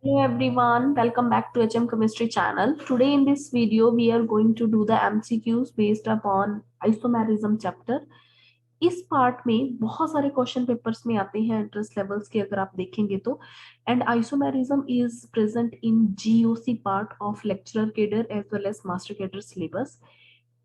Hello everyone, welcome back to HM Chemistry channel. Today in this video we are going to do the MCQs based upon isomerism chapter. इस part में बहुत सारे question papers में आते हैं interest levels के, अगर आप देखेंगे तो. And isomerism is present in GOC part of lecturer cadre as well as master cadre syllabus.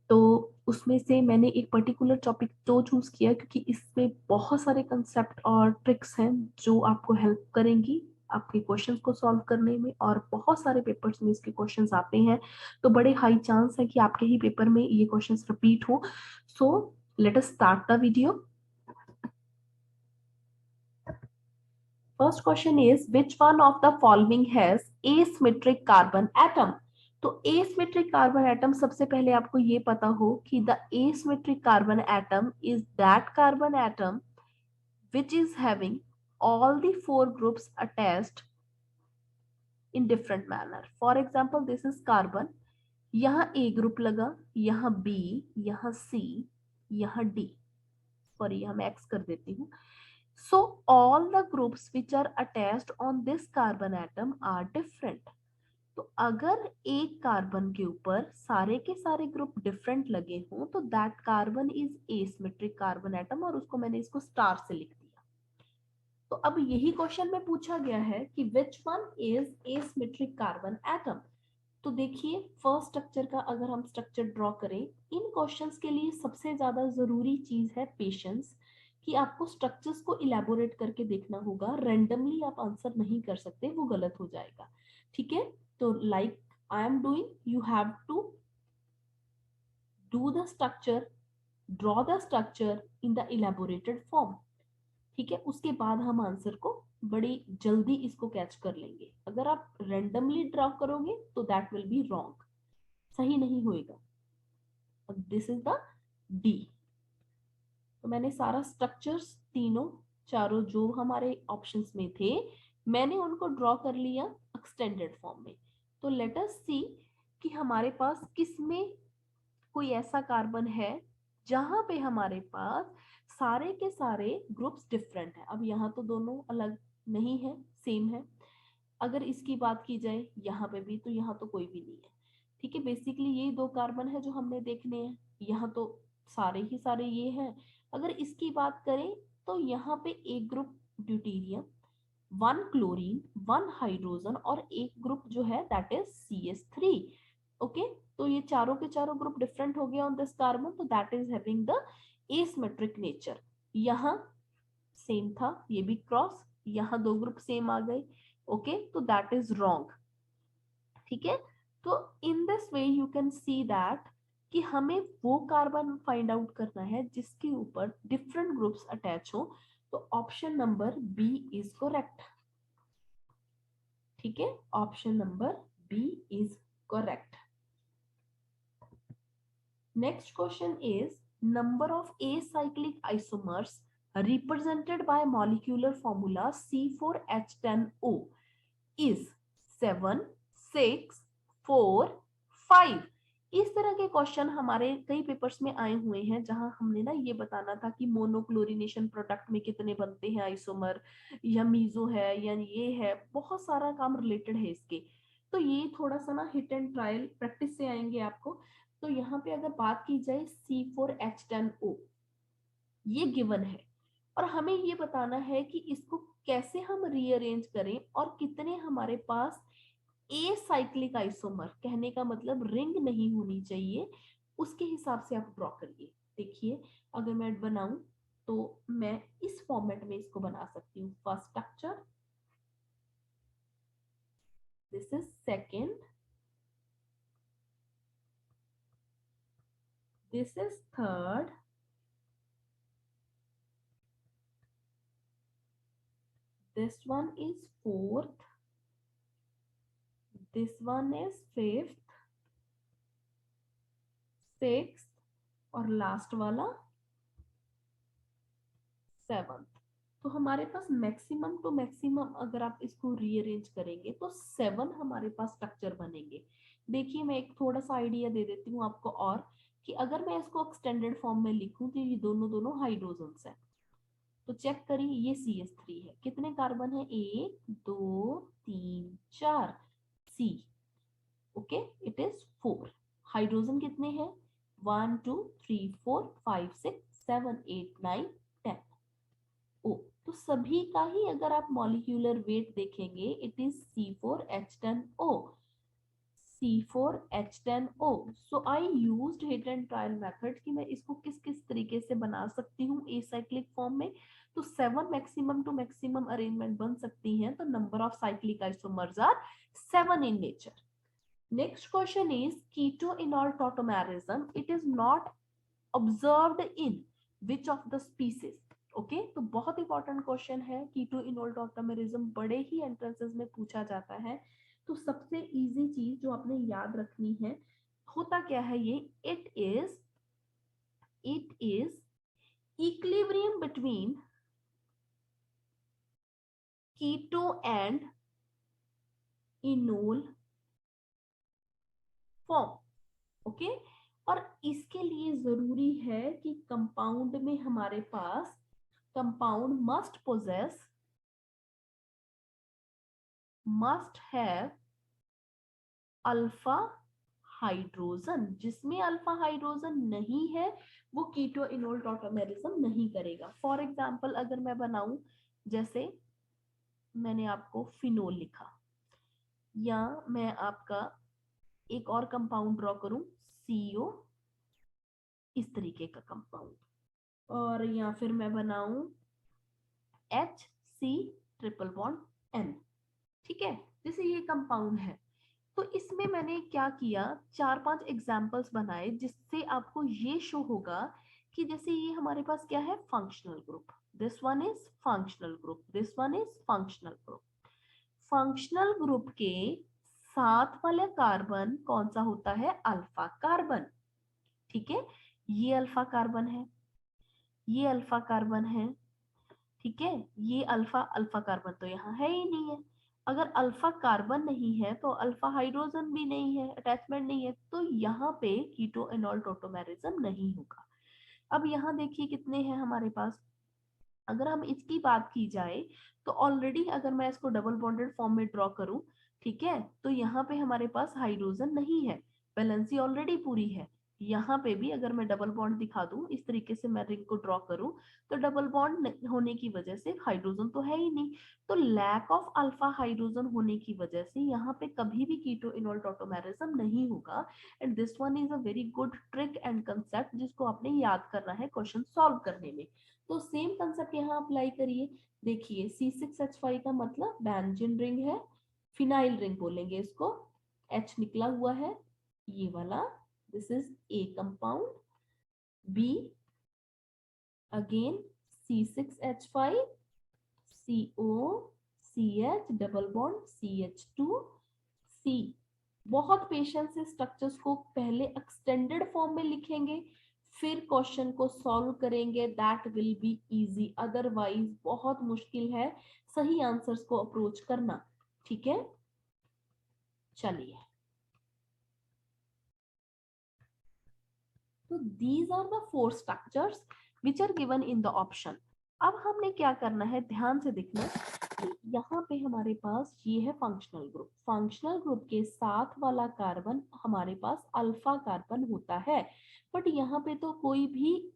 तो उसमें से मैंने एक पर्टिकुलर टॉपिक तो चूज किया क्योंकि इसमें बहुत सारे कंसेप्ट और ट्रिक्स हैं जो आपको हेल्प करेंगी आपके क्वेश्चंस को सॉल्व करने में, और बहुत सारे पेपर्स में इसके क्वेश्चंस आते हैं, तो बड़े हाई चांस है कि आपके ही पेपर में ये क्वेश्चंस रिपीट हो. सो let us start the video. First question is, which one of the following has asymmetric carbon atom? तो asymmetric carbon atom, सबसे पहले आपको ये पता हो कि the asymmetric carbon atom is that carbon atom which is having all the four groups attached in different manner. For example, this is carbon. यहाँ A group लगा, यहाँ B, यहाँ C, यहाँ D. सॉरी, यहाँ मैं X कर देती हूँ. So all the groups which are attached on this carbon atom are different. तो अगर एक कार्बन के ऊपर सारे के सारे ग्रुप डिफरेंट लगे हों तो that carbon is asymmetric carbon atom, और उसको मैंने इसको स्टार से लिख दिया. तो अब यही क्वेश्चन में पूछा गया है कि which one is asymmetric carbon atom. तो देखिए, फर्स्ट स्ट्रक्चर का अगर हम स्ट्रक्चर ड्रॉ करें, इन क्वेश्चंस के लिए सबसे ज्यादा जरूरी चीज है पेशेंस, कि आपको स्ट्रक्चर्स को इलेबोरेट करके देखना होगा. रैंडमली आप आंसर नहीं कर सकते, वो गलत हो जाएगा. ठीक है, तो like I am doing, you have to do the structure, draw the structure in the elaborated form. ठीक है, उसके बाद हम आंसर को बड़ी जल्दी इसको कैच कर लेंगे. अगर आप रैंडमली ड्रॉ करोगे तो दैट विल बी रॉन्ग, सही नहीं होएगा. This is the D. तो मैंने सारा स्ट्रक्चर्स तीनों चारों जो हमारे ऑप्शंस में थे, मैंने उनको ड्रॉ कर लिया एक्सटेंडेड फॉर्म में. तो लेट अस सी कि हमारे पास किसमें कोई ऐसा कार्बन है जहां पे हमारे पास सारे के सारे ग्रुप्स डिफरेंट है. अब यहाँ तो दोनों अलग नहीं है, सेम है. अगर इसकी बात की जाए यहाँ पे भी, तो यहाँ तो कोई भी नहीं है. ठीक है, बेसिकली ये दो कार्बन है जो हमने देखने हैं. यहाँ तो सारे ही सारे ये हैं. अगर इसकी बात करें तो यहाँ पे एक group deuterium, one chlorine, one hydrogen, और एक ग्रुप जो है दैट इज CH3. ओके, तो ये चारों के चारों ग्रुप डिफरेंट हो गया ऑन दिस कार्बन, तो that is having the asymmetric nature. यहाँ सेम था, ये भी क्रॉस, यहाँ दो ग्रुप सेम आ गए. ओके, तो दैट इज रॉन्ग. ठीक है, तो in this way you can see that कि हमें वो कार्बन फाइंड आउट करना है जिसके ऊपर डिफरेंट ग्रुप्स अटैच हो. तो option number B is correct. ठीक है, option number B is correct. Next question is, number of acyclic isomers represented by molecular formula C4H10O is 7, 6, 4, 5. इस तरह के क्वेश्चन हमारे कई पेपर्स में आए हुए हैं जहां हमने ना ये बताना था कि मोनोक्लोरिनेशन प्रोडक्ट में कितने बनते हैं आइसोमर, या मीजो है, या ये है, बहुत सारा काम रिलेटेड है इसके. तो ये थोड़ा सा ना हिट एंड ट्रायल प्रैक्टिस से आएंगे आपको. तो यहाँ पे अगर बात की जाए C4H10O, ये गिवन है, और हमें ये बताना है कि इसको कैसे हम रीअरेंज करें और कितने हमारे पास एसाइक्लिक आइसोमर, कहने का मतलब रिंग नहीं होनी चाहिए, उसके हिसाब से आप ड्रॉ करिए. देखिए, अगर मैं बनाऊं तो मैं इस फॉर्मेट में इसको बना सकती हूँ. First structure, this is second, this is third, this one is fourth, this one is fifth, sixth, और लास्ट वाला सेवंथ. तो हमारे पास मैक्सिमम टू मैक्सिमम अगर आप इसको रीअरेंज करेंगे तो 7 हमारे पास स्ट्रक्चर बनेंगे. देखिए, मैं एक थोड़ा सा आइडिया दे देती हूँ आपको. और कि अगर मैं इसको एक्सटेंडेड फॉर्म में लिखूं तो ये दोनों दोनों हाइड्रोजन्स है। तो चेक करिए, ये CH3 है, कितने कार्बन है, 1 2 3 4, C, okay, it is 4। Hydrogen कितने हैं, 1 2 3 4 5 6 7 8 9 10। ओ, तो सभी का ही अगर आप मॉलिक्यूलर वेट देखेंगे, it is C4H10O, C4H10O। So I used hit and trial method कि मैं इसको किस किस तरीके से बना सकती हूँ एसाइक्लिक फॉर्म में। तो 7 मैक्सिमम टू मैक्सिमम अरेंजमेंट बन सकती हैं। तो number of cyclic isomers are 7 in nature. Next question is keto-enol tautomerism. It is not observed in which of the species? Okay तो बहुत इंपॉर्टेंट क्वेश्चन है। कीटो-इनोल टॉटोमेरिज्म बड़े ही एंट्रेंसेस में पूछा जाता है। तो सबसे इजी चीज जो आपने याद रखनी है, होता क्या है ये, it is equilibrium between keto and enol form, okay. और इसके लिए जरूरी है कि कंपाउंड में हमारे पास, compound must have alpha hydrogen. जिसमें अल्फा हाइड्रोजन नहीं है वो कीटो इनोल टॉटोमेरिज्म नहीं करेगा। फॉर एग्जांपल अगर मैं बनाऊं, जैसे मैंने आपको फिनोल लिखा, या मैं आपका एक और कंपाउंड ड्रॉ करूं, CO, इस तरीके का कंपाउंड, और या फिर मैं बनाऊं HC ट्रिपल बॉन्ड N, ठीक है, जैसे ये कंपाउंड है। तो इसमें मैंने क्या किया, 4-5 एग्जाम्पल्स बनाए जिससे आपको ये शो होगा कि जैसे ये हमारे पास क्या है, functional group, this one is functional group, this one is functional group. Functional group के साथ वाला कार्बन कौन सा होता है, अल्फा कार्बन, ठीक है। ये अल्फा कार्बन है, ये अल्फा कार्बन है, ठीक है। ये अल्फा अल्फा कार्बन तो यहाँ है ही नहीं है। अगर अल्फा कार्बन नहीं है तो अल्फा हाइड्रोजन भी नहीं है, अटैचमेंट नहीं है, तो यहाँ पे कीटो एनोल टोटोमेरिज्म नहीं होगा। अब यहाँ देखिए कितने हैं हमारे पास, अगर हम इसकी बात की जाए तो ऑलरेडी अगर मैं इसको डबल बॉन्डेड फॉर्म में ड्रॉ करूं, ठीक है, तो यहाँ पे हमारे पास हाइड्रोजन नहीं है, वैलेंसी ऑलरेडी पूरी है। यहाँ पे भी अगर मैं डबल बॉन्ड दिखा दूं, इस तरीके से मैं रिंग को ड्रॉ करूं, तो डबल बॉन्ड होने की वजह से हाइड्रोजन तो है ही नहीं, तो लैक ऑफ अल्फा हाइड्रोजन होने की वजह से यहाँ पे कभी भी कीटो इनोल टॉटोमेरिज्म नहीं होगा। And this one is a very good trick and concept जिसको आपने याद करना है क्वेश्चन सॉल्व करने में। तो सेम कंसेप्ट यहाँ अप्लाई करिए। देखिए C6H5 का मतलब बेंजीन रिंग है, फिनाइल रिंग बोलेंगे इसको, H निकला हुआ है ये वाला, this is A compound, B again C6H5 CO CH double bond CH2 C। बहुत पेशेंस से स्ट्रक्चर्स को पहले एक्सटेंडेड फॉर्म में लिखेंगे, फिर क्वेश्चन को सॉल्व करेंगे, that will be easy. Otherwise बहुत मुश्किल है सही आंसर्स को अप्रोच करना, ठीक है। चलिए, तो these are the 4 structures which are given in the option. अब हमने क्या करना है, ध्यान से देखना कि यहाँ पे हमारे पास ये है फंक्शनल ग्रुप, फंक्शनल ग्रुप के साथ वाला कार्बन हमारे पास अल्फा कार्बन होता है, बट यहाँ पे तो कोई भी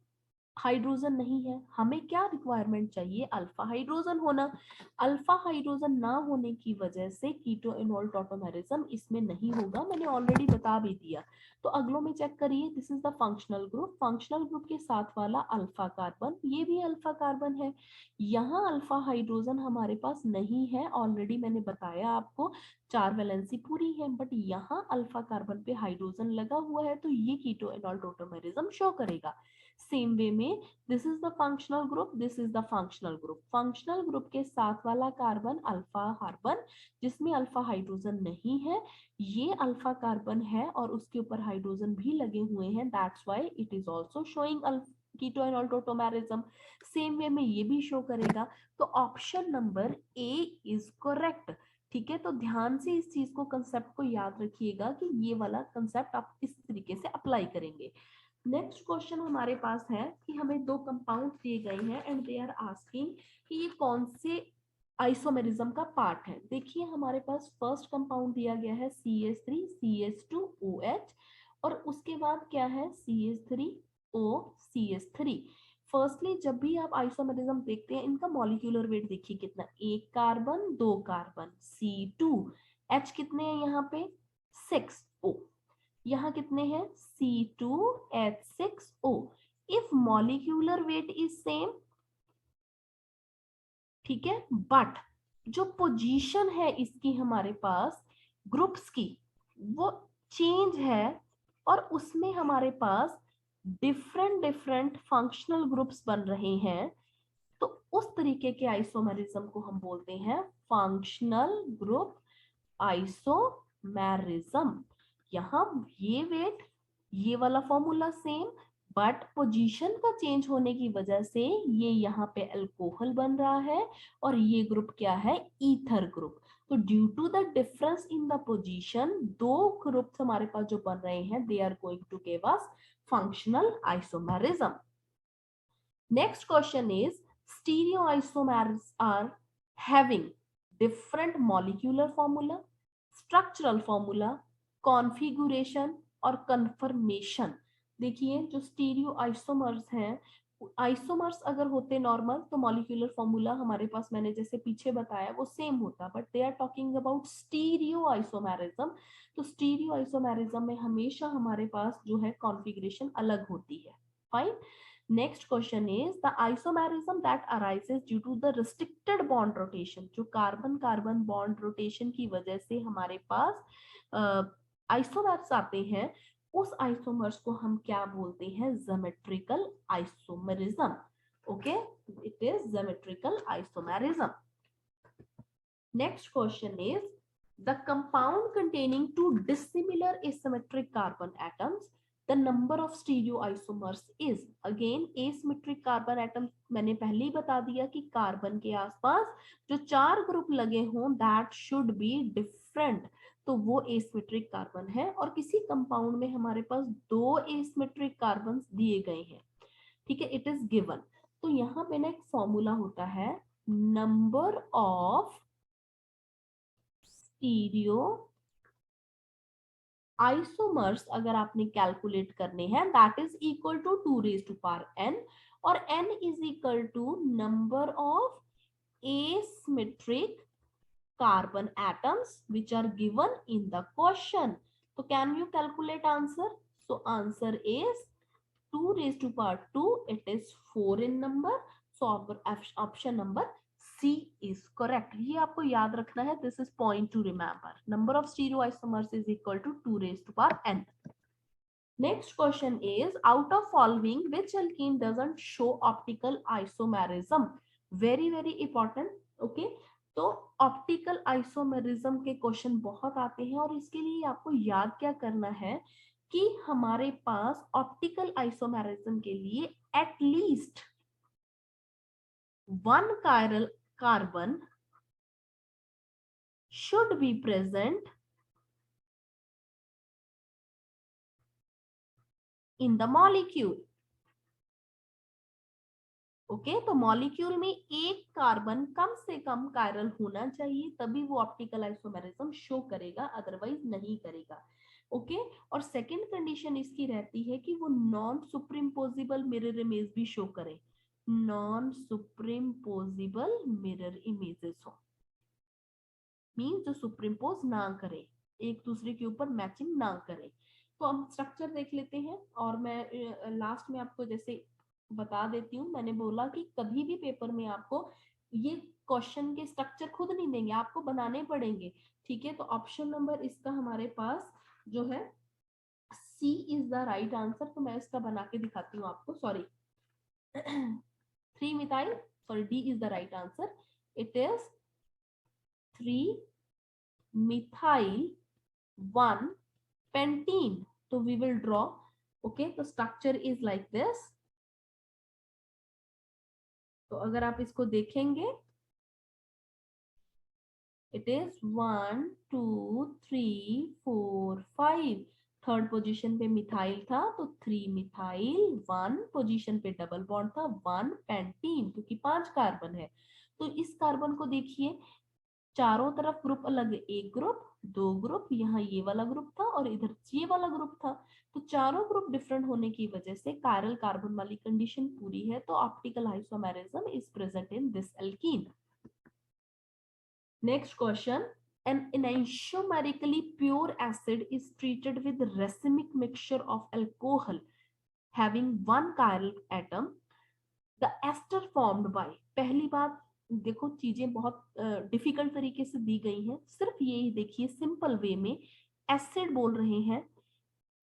हाइड्रोजन नहीं है। हमें क्या रिक्वायरमेंट चाहिए, अल्फा हाइड्रोजन होना। अल्फा हाइड्रोजन ना होने की वजह से कीटो इनोल टॉटोमेरिज्म इसमें नहीं होगा, मैंने ऑलरेडी बता भी दिया। तो अगलों में चेक करिए, this is the functional group, functional group के साथ वाला अल्फा कार्बन, ये भी अल्फा कार्बन है। यहाँ अल्फा हाइड्रोजन हमारे पास नहीं है, ऑलरेडी मैंने बताया आपको 4 वैलेंसी पूरी है, बट यहाँ अल्फा कार्बन पे हाइड्रोजन लगा हुआ है, तो ये कीटो इनोल टॉटोमेरिज्म शो करेगा। सेम वे में this is the functional group, this is the functional group, functional group के साथ वाला कार्बन अल्फा कार्बन जिसमें अल्फा हाइड्रोजन नहीं है, ये अल्फा कार्बन है और उसके ऊपर हाइड्रोजन भी लगे हुए हैं, that's why it is also showing keto enol tautomerism. Same way में ये भी शो करेगा। तो option number A is correct, ठीक है। तो ध्यान से इस चीज को, कंसेप्ट को याद रखिएगा कि ये वाला कंसेप्ट आप इस तरीके से अप्लाई करेंगे। नेक्स्ट क्वेश्चन हमारे पास है कि हमें दो कंपाउंड दिए गए हैं एंड दे आर आस्किंग कि ये कौन से आइसोमेरिज्म का पार्ट है। देखिए हमारे पास फर्स्ट कंपाउंड दिया गया है CH3 CH2OH और उसके बाद क्या है CH3O CH3। फर्स्टली जब भी आप आइसोमेरिज्म देखते हैं इनका मॉलिक्यूलर वेट देखिए कितना, एक कार्बन दो कार्बन C2H कितने हैं यहाँ पे 6O, यहाँ कितने हैं C2H6O। If molecular weight is same, ठीक है, बट जो पोजीशन है इसकी हमारे पास ग्रुप्स की वो चेंज है और उसमें हमारे पास डिफरेंट डिफरेंट फंक्शनल ग्रुप्स बन रहे हैं, तो उस तरीके के आइसोमेरिज्म को हम बोलते हैं फंक्शनल ग्रुप आइसोमेरिज्म। यहाँ ये वेट ये वाला फॉर्मूला सेम बट पोजीशन का चेंज होने की वजह से ये यहाँ पे अल्कोहल बन रहा है और ये ग्रुप क्या है ईथर ग्रुप। तो due to the difference in the position दो ग्रुप्स हमारे पास जो बन रहे हैं they are going to give us functional isomerism. Next question is stereoisomers are having different molecular formula, structural formula, configuration और conformation। देखिए जो स्टीरियो आइसोमर्स हैं, आइसोमर्स अगर होते नॉर्मल तो मॉलिक्यूलर फॉर्मूला हमारे पास मैंने जैसे पीछे बताया वो सेम होता, but they are talking about stereo isomerism. तो स्टीरियो आइसोमेरिज्म में हमेशा हमारे पास जो है कॉन्फ़िगरेशन अलग होती है। Fine. Next question is the isomerism that arises due to the restricted bond rotation। जो कार्बन कार्बन बॉन्ड रोटेशन की वजह से हमारे पास आइसोमर्स आते हैं, उस आइसोमर्स को हम क्या बोलते हैं geometrical isomerism. Okay, it is geometrical isomerism. Next question is the compound containing two dissimilar asymmetric carbon atoms, the number of stereoisomers is। again asymmetric carbon atom मैंने पहले ही बता दिया कि कार्बन के आसपास जो चार ग्रुप लगे हों that should be different, तो वो asymmetric कार्बन है और किसी कंपाउंड में हमारे पास दो asymmetric कार्बन दिए गए हैं, ठीक है, इट इज गिवन। तो यहाँ पे ना एक फॉर्मूला होता है नंबर ऑफ स्टीरियो आइसोमर्स अगर आपने कैलकुलेट करने हैं that is equal to 2⁴n और n is equal to number of asymmetric carbon atoms which are given in the question। तो can you calculate answer? So answer is 2⁴2, it is 4 in number, so our option number C is correct। ये आपको याद रखना है, this is point to remember, number of stereoisomers is equal to 2⁴n। Next question is out of following which alkene doesn't show optical isomerism। very very important। okay, तो optical isomerism के question बहुत आते हैं और इसके लिए आपको याद क्या करना है कि हमारे पास ऑप्टिकल आइसोमेरिज्म के लिए at least one chiral carbon should be present in the molecule। Okay तो मॉलिक्यूल में एक कार्बन कम से कम कायरल होना चाहिए तभी वो ऑप्टिकल आइसोमेरिज्म शो करेगा, अदरवाइज नहीं करेगा। ओके और सेकंड कंडीशन इसकी रहती है कि वो नॉन सुपरिम्पोजिबल मिरर इमेज भी शो करे, नॉन सुपरिम्पोजिबल मिरर इमेजेस हो, मीन जो सुपरिम्पोज ना करे, एक दूसरे के ऊपर मैचिंग ना करे। तो हम स्ट्रक्चर देख लेते हैं और मैं लास्ट में आपको जैसे बता देती हूँ, मैंने बोला कि कभी भी पेपर में आपको ये क्वेश्चन के स्ट्रक्चर खुद नहीं देंगे, आपको बनाने पड़ेंगे, ठीक है। तो ऑप्शन नंबर इसका हमारे पास जो है C is the right answer. तो मैं इसका बना के दिखाती हूँ आपको, sorry 3 methyl, sorry D is the right answer, it is 3 methyl 1 pentene. तो वी विल ड्रॉ, ओके, तो स्ट्रक्चर इज लाइक दिस। तो अगर आप इसको देखेंगे इट इज 1 2 3 4 5, थर्ड पोजीशन पे मिथाइल था तो 3 मिथाइल, 1 पोजीशन पे डबल बॉन्ड था 1 पेंटीन, क्योंकि 5 कार्बन है। तो इस कार्बन को देखिए चारों तरफ ग्रुप अलग, एक ग्रुप, दो ग्रुप, यहाँ ये वाला ग्रुप था और इधर ये वाला ग्रुप था। तो चारों ग्रुप डिफरेंट होने की वजह से कायरल कार्बन वाली कंडीशन पूरी है, तो optical isomerism is present in this alkene. Next question, an enantiomerically pure acid is treated with racemic mixture of alcohol having one chiral atom, the ester formed by। पहली बात देखो, चीजें बहुत difficult तरीके से दी गई हैं, सिर्फ ये देखिए सिंपल वे में एसिड बोल रहे हैं,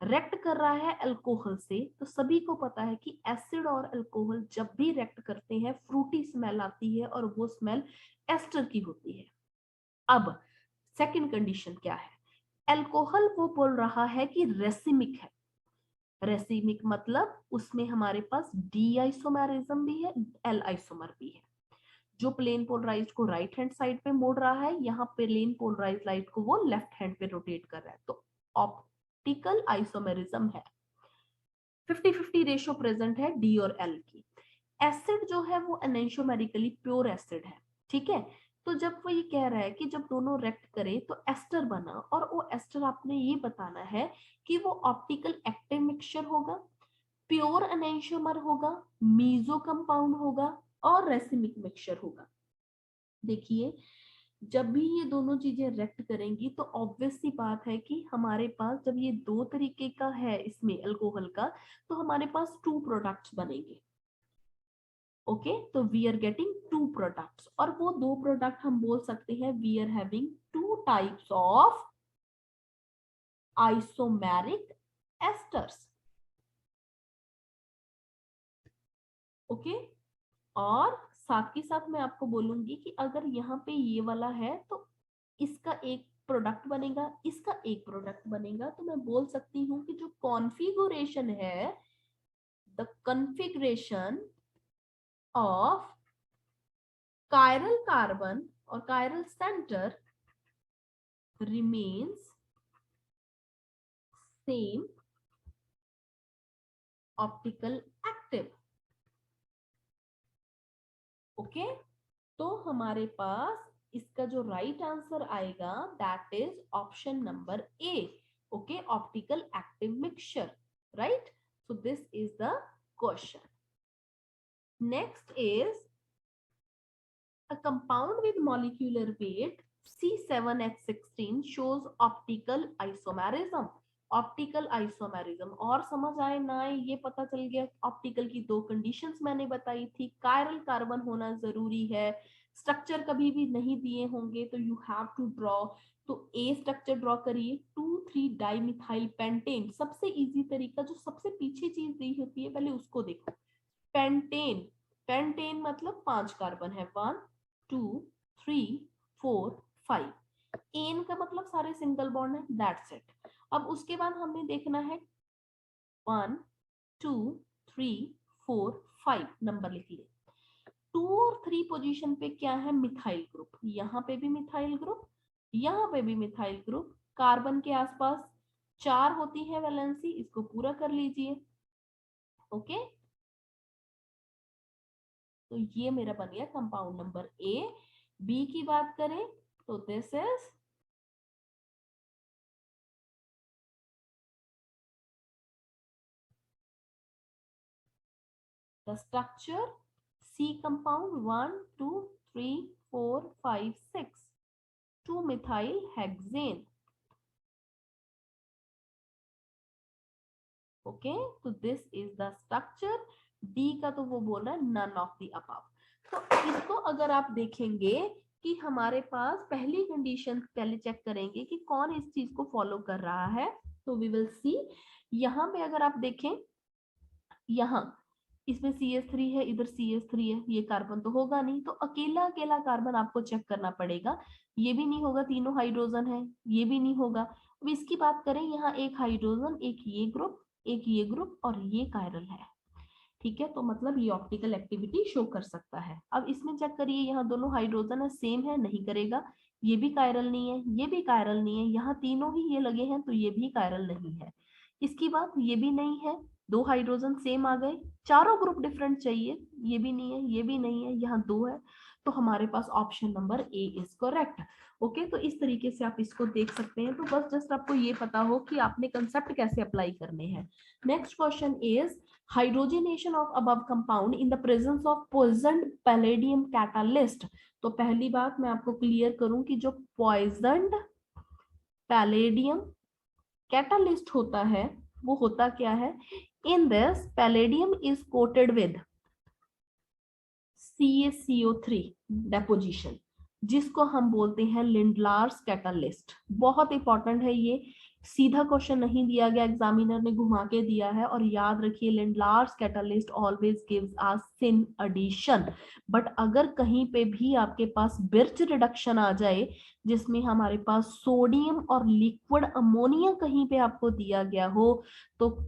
रेक्ट कर रहा है अल्कोहल से, तो सभी को पता है कि एसिड और अल्कोहल जब भी रेक्ट करते हैं फ्रूटी स्मेल आती है और वो स्मेल एस्टर की होती है। अब सेकंड कंडीशन क्या है, अल्कोहल वो बोल रहा है कि रेसिमिक है, रेसिमिक मतलब उसमें हमारे पास डी आइसोमेरिज्म भी है, एल आइसोमर भी है। जो प्लेन पोलराइज्ड को राइट हैंड साइड पे मोड़ रहा है, यहाँ प्लेन पोलराइज्ड लाइट को वो लेफ्ट हैंड पे रोटेट कर रहा है, तो ऑप्टिकल आइसोमेरिज्म है। 50-50 रेशियो प्रेजेंट है डी और एल की। एसिड जो है वो एनेंशियोमेरिकली प्योर एसिड है, ठीक है। तो जब वो ये कह रहा है कि जब दोनों रेक्ट करे तो एस्टर बना, और वो एस्टर आपने ये बताना है कि वो ऑप्टिकल एक्टिव मिक्सचर होगा, प्योर एनेंशियोमर होगा, मीजो कंपाउंड होगा और रेसिमिक मिक्सचर होगा। देखिए जब भी ये दोनों चीजें रेक्ट करेंगी तो ऑब्वियस सी बात है कि हमारे पास जब ये दो तरीके का है इसमें अल्कोहल का, तो हमारे पास 2 प्रोडक्ट्स बनेंगे। ओके, तो वी आर गेटिंग 2 प्रोडक्ट्स, और वो 2 प्रोडक्ट हम बोल सकते हैं we are having 2 types of isomeric esters. Okay, और साथ ही साथ मैं आपको बोलूंगी कि अगर यहाँ पे ये वाला है तो इसका एक प्रोडक्ट बनेगा, इसका एक प्रोडक्ट बनेगा, तो मैं बोल सकती हूँ कि जो कॉन्फ़िगरेशन है, the configuration of chiral carbon or chiral center remains same optical active। Okay, तो हमारे पास इसका जो राइट आंसर आएगा that is option number A. Okay, optical active mixture, right. So this is the question. Next is a compound with molecular weight C7H16 shows optical isomerism। Optical isomerism, और समझ आए ना आए ये पता चल गया। ऑप्टिकल की 2 कंडीशंस मैंने बताई थी, कायरल कार्बन होना जरूरी है, स्ट्रक्चर कभी भी नहीं दिए होंगे तो यू हैव टू ड्रॉ। तो ए स्ट्रक्चर ड्रॉ करिए, 2,3 डाइमिथाइल पेंटेन, सबसे इजी तरीका, जो सबसे पीछे चीज दी होती है पहले उसको देखो। पेंटेन, पेंटेन मतलब 5 कार्बन है, 1 2 3 4 5। एन का मतलब सारे सिंगल बॉन्ड है, दैट्स इट। अब उसके बाद हमने देखना है 1 2 3 4 5 नंबर लिख लिए। 2 और 3 पोजीशन पे क्या है, मिथाइल ग्रुप, यहाँ पे भी मिथाइल ग्रुप, यहाँ पे भी मिथाइल ग्रुप, कार्बन के आसपास 4 होती है वैलेंसी, इसको पूरा कर लीजिए। ओके, तो ये मेरा बन गया कंपाउंड नंबर ए। बी की बात करें तो this is the structure C compound 1 2 3 4 5 6 2 methyl hexane. Okay, तो this is the structure. D का तो वो बोल रहा है नन ऑफ द अबव। तो इसको अगर आप देखेंगे कि हमारे पास पहली कंडीशन पहले चेक करेंगे कि कौन इस चीज को फॉलो कर रहा है, तो वी विल सी। यहाँ पे अगर आप देखें, यहाँ इसमें CH3 है, इधर CH3 है, ये कार्बन तो होगा नहीं, तो अकेला अकेला कार्बन आपको चेक करना पड़ेगा। ये भी नहीं होगा, तीनों हाइड्रोजन है, ये भी नहीं होगा। अब इसकी बात करें, यहाँ एक हाइड्रोजन, एक ये ग्रुप, एक ये ग्रुप और ये कायरल है, ठीक है। तो मतलब ये ऑप्टिकल एक्टिविटी शो कर सकता है। अब इसमें चेक करिए, यहाँ दोनों हाइड्रोजन है, सेम है, नहीं करेगा। ये भी कायरल नहीं है, ये भी कायरल नहीं है, यहाँ तीनों ही ये लगे हैं तो ये भी कायरल नहीं है। इसकी बात ये भी नहीं है, दो हाइड्रोजन सेम आ गए, चारों ग्रुप डिफरेंट चाहिए, ये भी नहीं है, ये भी नहीं है, यहाँ दो है, तो हमारे पास option number A is correct. Okay, तो इस तरीके से आप इसको देख सकते हैं। तो बस जस्ट आपको ये पता हो कि आपने कंसेप्ट कैसे अप्लाई करने हैं। Next question is hydrogenation of above compound in the presence of poisoned palladium catalyst. तो पहली बात मैं आपको क्लियर करूं कि जो पॉइजन्ड पैलेडियम कैटालिस्ट होता है वो होता क्या है, in this palladium is coated with CaCO3 deposition, जिसको हम बोलते हैं लिंडलार्स कैटालिस्ट। बहुत इंपॉर्टेंट है ये, सीधा क्वेश्चन नहीं दिया गया, एग्जामिनर ने घुमा के दिया है। और याद रखिए Lindlar's catalyst always gives us syn addition. But अगर कहीं पे भी आपके पास बिर्च रिडक्शन आ जाए जिसमें हमारे पास सोडियम और लिक्विड अमोनिया कहीं पे आपको दिया गया हो, तो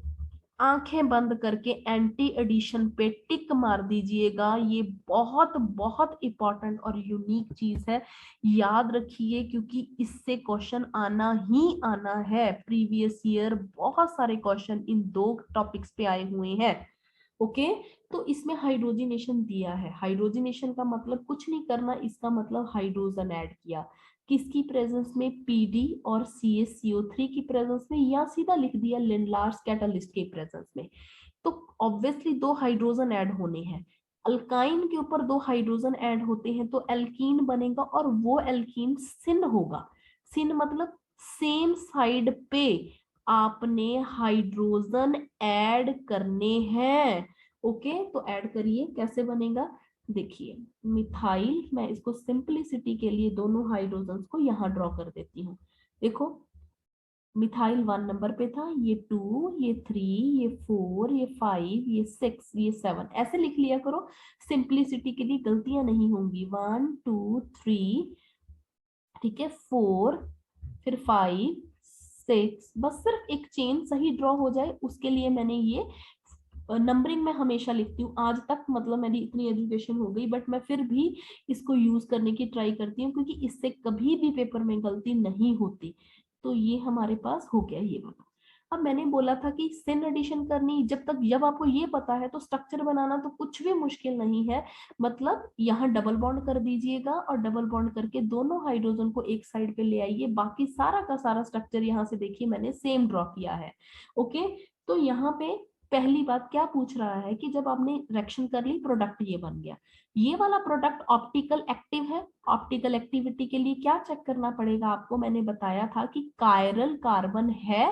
आंखें बंद करके एंटी एडिशन पे टिक मार दीजिएगा। ये बहुत बहुत इंपॉर्टेंट और यूनिक चीज है, याद रखिए, क्योंकि इससे क्वेश्चन आना ही आना है। प्रीवियस ईयर बहुत सारे क्वेश्चन इन दो टॉपिक्स पे आए हुए हैं। ओके, तो इसमें हाइड्रोजनेशन दिया है। हाइड्रोजनेशन का मतलब कुछ नहीं करना, इसका मतलब हाइड्रोजन ऐड किया, किसकी प्रेजेंस में, पीडी और CaCO3 की प्रेजेंस में, या सीधा लिख दिया लिंडलार्स कैटालिस्ट के प्रेजेंस में। तो ऑब्वियसली दो हाइड्रोजन ऐड होने हैं। अल्काइन के ऊपर दो हाइड्रोजन ऐड होते हैं तो एल्कीन बनेगा, और वो एल्कीन सिन होगा। सिन मतलब सेम साइड पे आपने हाइड्रोजन ऐड करने हैं। ओके, तो ऐड करिए, कैसे बनेगा देखिए। मिथाइल, मैं इसको सिंपलिसिटी के लिए दोनों हाइड्रोजन को यहां ड्रॉ कर देती हूँ। देखो, मिथाइल 1 नंबर पे था, ये 2, ये 3, ये 4, ये 5, ये 6, ये 7, ऐसे लिख लिया करो। सिंपलिसिटी के लिए गलतियां नहीं होंगी। 1 2 3, ठीक है, 4, फिर 5 6, बस सिर्फ एक चेन सही ड्रॉ हो जाए उसके लिए मैंने ये नंबरिंग में हमेशा लिखती हूँ। आज तक मतलब मेरी इतनी एजुकेशन हो गई, बट मैं फिर भी इसको यूज करने की ट्राई करती हूँ, क्योंकि इससे कभी भी पेपर में गलती नहीं होती। तो ये हमारे पास हो गया ये वाला। अब मैंने बोला था कि सिन एडिशन करनी, जब आपको ये पता है तो स्ट्रक्चर बनाना तो कुछ भी मुश्किल नहीं है। मतलब यहाँ डबल बॉन्ड कर दीजिएगा, और डबल बॉन्ड करके दोनों हाइड्रोजन को एक साइड पे ले आइए। बाकी सारा का सारा स्ट्रक्चर यहाँ से देखिए मैंने सेम ड्रॉ किया है। ओके, तो यहाँ पे पहली बात क्या पूछ रहा है कि जब आपने रिएक्शन कर ली, प्रोडक्ट ये बन गया, ये वाला प्रोडक्ट ऑप्टिकल एक्टिव है। ऑप्टिकल एक्टिविटी के लिए क्या चेक करना पड़ेगा आपको, मैंने बताया था कि कायरल कार्बन है,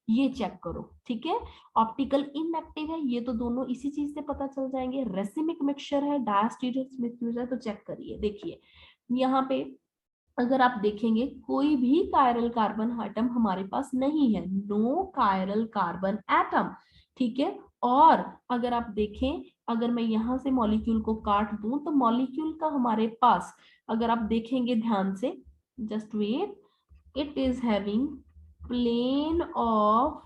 ये चेक करो, ठीक है। ऑप्टिकल इनएक्टिव है, ये तो दोनों इसी चीज से पता चल जाएंगे। रेसिमिक मिक्सचर है, डायस्टीरियस मिक्सचर है, तो चेक करिए। देखिए यहाँ पे अगर आप देखेंगे कोई भी कायरल कार्बन एटम हमारे पास नहीं है, नो कायरल कार्बन एटम, ठीक है। और अगर आप देखें, अगर मैं यहां से मॉलिक्यूल को काट दूं तो मॉलिक्यूल का हमारे पास, अगर आप देखेंगे ध्यान से, just wait, it is having plane of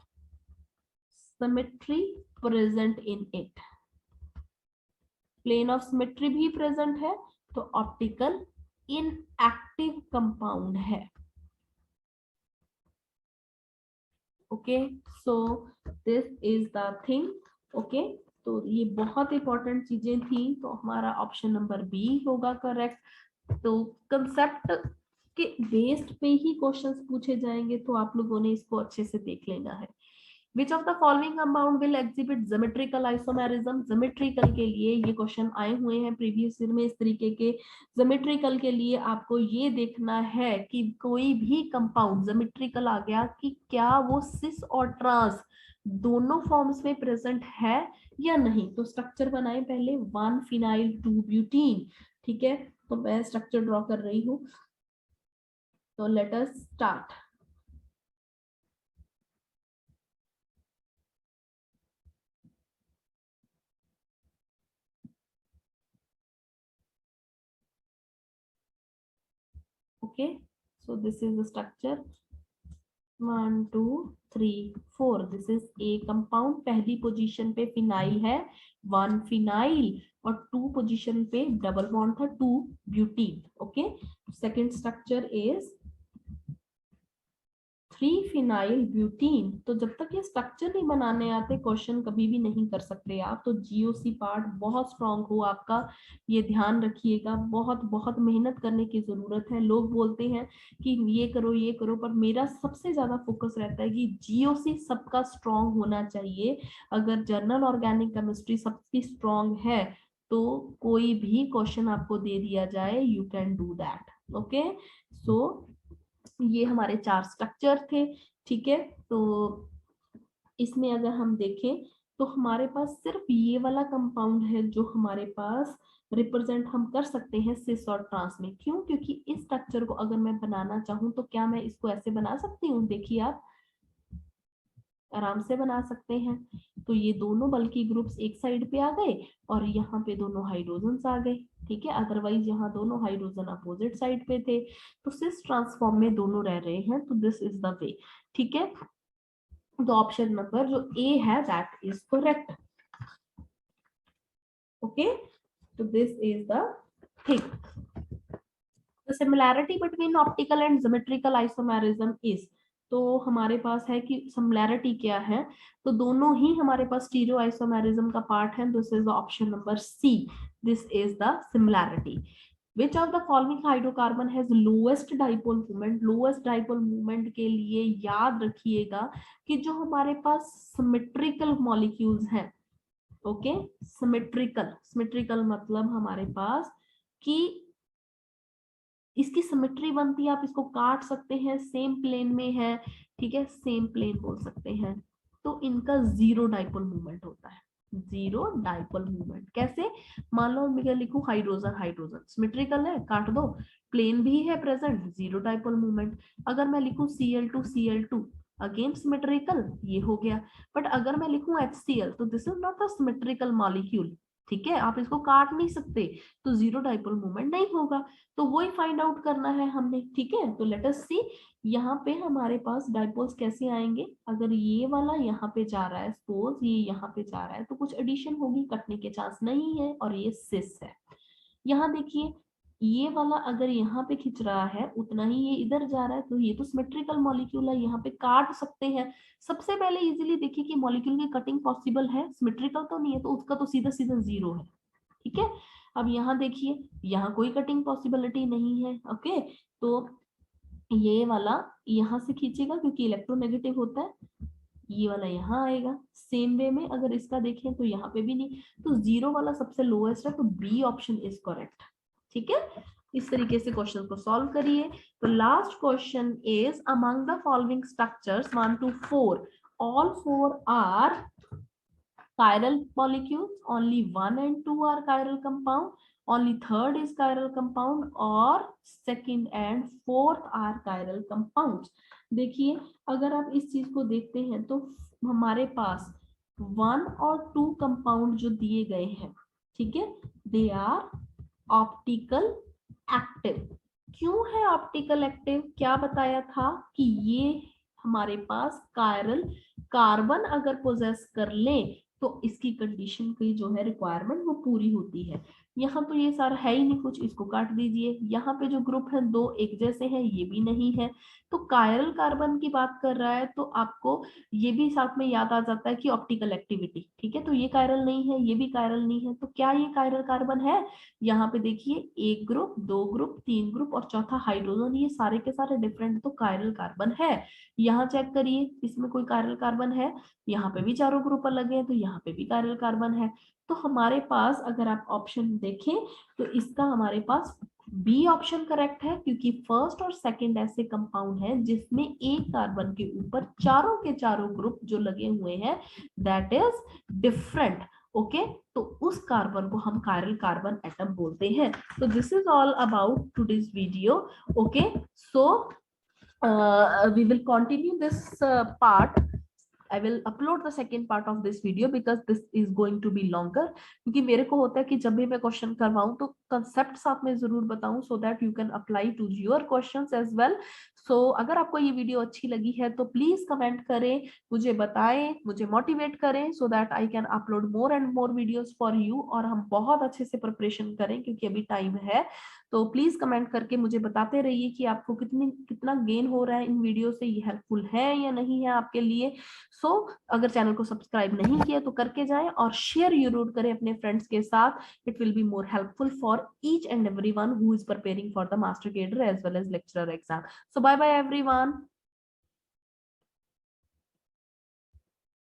symmetry present in it, plane of symmetry भी प्रेजेंट है, तो ऑप्टिकल इनएक्टिव कंपाउंड है। Okay, so this is the thing. Okay, तो ये बहुत इंपॉर्टेंट चीजें थी, तो हमारा ऑप्शन नंबर बी होगा करेक्ट। तो कंसेप्ट के बेस्ड पे ही क्वेश्चंस पूछे जाएंगे, तो आप लोगों ने इसको अच्छे से देख लेना है। Which of the following compound will exhibit symmetrical isomerism? Symmetrical के लिए ये क्वेश्चन आए हुए हैं प्रीवियस ईयर में इस तरीके के। Symmetrical के लिए आपको ये देखना है कि कोई भी कंपाउंड symmetrical आ गया कि क्या वो सिस और ट्रांस दोनों फॉर्म्स में प्रेजेंट है या नहीं। तो स्ट्रक्चर बनाए पहले, 1 फिनाइल 2 ब्यूटीन, ठीक है। तो मैं स्ट्रक्चर ड्रॉ कर रही हूँ, तो let us start. Okay, so this is the structure, 1 2 3 4, this is a compound. पहली पोजीशन पे फिनाइल है, 1 फिनाइल, और 2 पोजीशन पे डबल बॉन्ड था, 2 butene. Okay, second structure is 3 phenyl butene. तो जब तक ये स्ट्रक्चर नहीं बनाने आते क्वेश्चन कभी भी नहीं कर सकते आप। तो जीओसी पार्ट बहुत स्ट्रांग हो आपका, ये ध्यान रखिएगा। बहुत बहुत मेहनत करने की जरूरत है। लोग बोलते हैं कि ये करो, पर मेरा सबसे ज्यादा फोकस रहता है कि जीओसी सबका स्ट्रांग होना चाहिए। अगर जर्नल ऑर्गेनिक केमिस्ट्री सबकी स्ट्रांग है तो कोई भी क्वेश्चन आपको दे दिया जाए, you can do that. Okay, so ये हमारे 4 स्ट्रक्चर थे। ठीक है, तो इसमें अगर हम देखें तो हमारे पास सिर्फ ये वाला कंपाउंड है जो हमारे पास रिप्रेजेंट हम कर सकते हैं सिस और ट्रांस में। क्यों? क्योंकि इस स्ट्रक्चर को अगर मैं बनाना चाहूं तो क्या मैं इसको ऐसे बना सकती हूँ? देखिए आप आराम से बना सकते हैं। तो ये दोनों बल्कि ग्रुप्स एक साइड पे आ गए और यहाँ पे दोनों हाइड्रोजन आ गए। ठीक है, अदरवाइज यहाँ दोनों हाइड्रोजन अपोजिट साइड पे थे। तो सिस ट्रांसफॉर्म में दोनों रह रहे हैं, तो दिस इज द वे। ठीक है, तो ऑप्शन नंबर जो ए है दैट इज करेक्ट। ओके, तो this is the thing. The similarity between optical and symmetrical isomerism is, तो हमारे पास है कि सिमिलैरिटी क्या है, तो दोनों ही हमारे पास स्टीरियो आइसोमेरिज्म का पार्ट है। This is the option number C, this is the similarity. Which of the following hydrocarbon has lowest dipole moment? Lowest dipole moment के लिए याद रखिएगा कि जो हमारे पास सिमेट्रिकल मॉलिक्यूल्स हैं, ओके, सिमेट्रिकल मतलब हमारे पास कि इसकी सिमेट्री बनती है, आप इसको काट सकते हैं, सेम प्लेन में है। ठीक है, सेम प्लेन बोल सकते हैं। तो इनका जीरो डाइपोल मूवमेंट होता है। जीरो डाइपोल मूवमेंट कैसे? मान लो मैं लिखूं हाइड्रोजन, हाइड्रोजन सिमेट्रिकल है, काट दो, प्लेन भी है प्रेजेंट, जीरो डाइपोल मूवमेंट। अगर मैं लिखूं Cl2 Cl2, अगेन सिमेट्रिकल, ये हो गया। बट अगर मैं लिखूं HCl तो this is not a symmetrical molecule. ठीक है, आप इसको काट नहीं सकते, तो जीरो डाइपोल मूवमेंट नहीं होगा। तो वही फाइंड आउट करना है हमने। ठीक है, तो लेट अस सी यहाँ पे हमारे पास डाइपोल्स कैसे आएंगे। अगर ये वाला यहाँ पे जा रहा है, सपोज ये यहाँ पे जा रहा है, तो कुछ एडिशन होगी, कटने के चांस नहीं है, और ये सिस है। यहाँ देखिए ये वाला अगर यहाँ पे खिंच रहा है उतना ही ये इधर जा रहा है, तो ये तो सिमेट्रिकल मॉलिक्यूल है, यहाँ पे काट सकते हैं। सबसे पहले इजीली देखिए कि मॉलिक्यूल की कटिंग पॉसिबल है, सिमेट्रिकल तो नहीं है, तो उसका तो सीधा सीधा जीरो है। ठीक है, अब यहाँ देखिए यहाँ कोई कटिंग पॉसिबिलिटी नहीं है। ओके, तो ये वाला यहाँ से खींचेगा क्योंकि इलेक्ट्रोनेगेटिव होता है, ये वाला यहाँ आएगा। सेम वे में अगर इसका देखें तो यहाँ पे भी नहीं, तो जीरो वाला सबसे लोएस्ट है, तो बी ऑप्शन इज करेक्ट। ठीक है, इस तरीके से क्वेश्चन को सॉल्व करिए। तो last question is among the following structures 1 to 4 all 4 are chiral molecules, only 1 and 2 are chiral compound, only third is chiral compound, और second and fourth are chiral compounds। देखिए अगर आप इस चीज को देखते हैं तो हमारे पास 1 और 2 कंपाउंड जो दिए गए हैं, ठीक है, दे आर ऑप्टिकल एक्टिव। क्यों है ऑप्टिकल एक्टिव? क्या बताया था कि ये हमारे पास कायरल कार्बन अगर पोजेस कर ले तो इसकी कंडीशन की जो है रिक्वायरमेंट वो पूरी होती है। यहाँ तो ये सारा है ही नहीं कुछ, इसको काट दीजिए। यहाँ पे जो ग्रुप है दो एक जैसे हैं, ये भी नहीं है। तो कायरल कार्बन की बात कर रहा है तो आपको ये भी साथ में याद आ जाता है कि ऑप्टिकल एक्टिविटी। ठीक है, तो ये कायरल नहीं है, ये भी कायरल नहीं है, तो क्या ये कायरल कार्बन है? यहाँ पे देखिए एक ग्रुप, दो ग्रुप, तीन ग्रुप और चौथा हाइड्रोजन, ये सारे के सारे डिफरेंट तो कायरल कार्बन है। यहाँ चेक करिए इसमें कोई कायरल कार्बन है, यहाँ पे भी चारों ग्रुप अलग है, तो यहाँ पे भी कायरल कार्बन है। तो हमारे पास अगर आप ऑप्शन देखें तो इसका हमारे पास बी ऑप्शन करेक्ट है, क्योंकि फर्स्ट और सेकंड ऐसे कंपाउंड है जिसमें एक कार्बन के ऊपर चारों के चारों ग्रुप जो लगे हुए हैं दैट इज डिफरेंट। ओके, तो उस कार्बन को हम कायरल कार्बन एटम बोलते हैं। तो this is all about today's video. Okay, so we will continue this part. I will upload the second part of this video because this is going to be longer, क्योंकि मेरे को होता है कि जब भी मैं क्वेश्चन करवाऊं तो कंसेप्ट साथ में जरूर बताऊं so that you can apply to your questions as well. अगर आपको ये वीडियो अच्छी लगी है तो प्लीज कमेंट करें, मुझे बताएं, मुझे मोटिवेट करें, so that I can upload more and more videos for you, और हम बहुत अच्छे से प्रिपरेशन करें क्योंकि अभी टाइम है। तो प्लीज कमेंट करके मुझे बताते रहिए कि आपको कितना गेन हो रहा है इन वीडियो से, ये हेल्पफुल है या नहीं है आपके लिए। अगर चैनल को सब्सक्राइब नहीं किया तो करके जाएं और शेयर जरूर करें अपने फ्रेंड्स के साथ। It will be more helpful for each and every one who is preparing for the master cadre as well as lecturer exam. So bye bye everyone.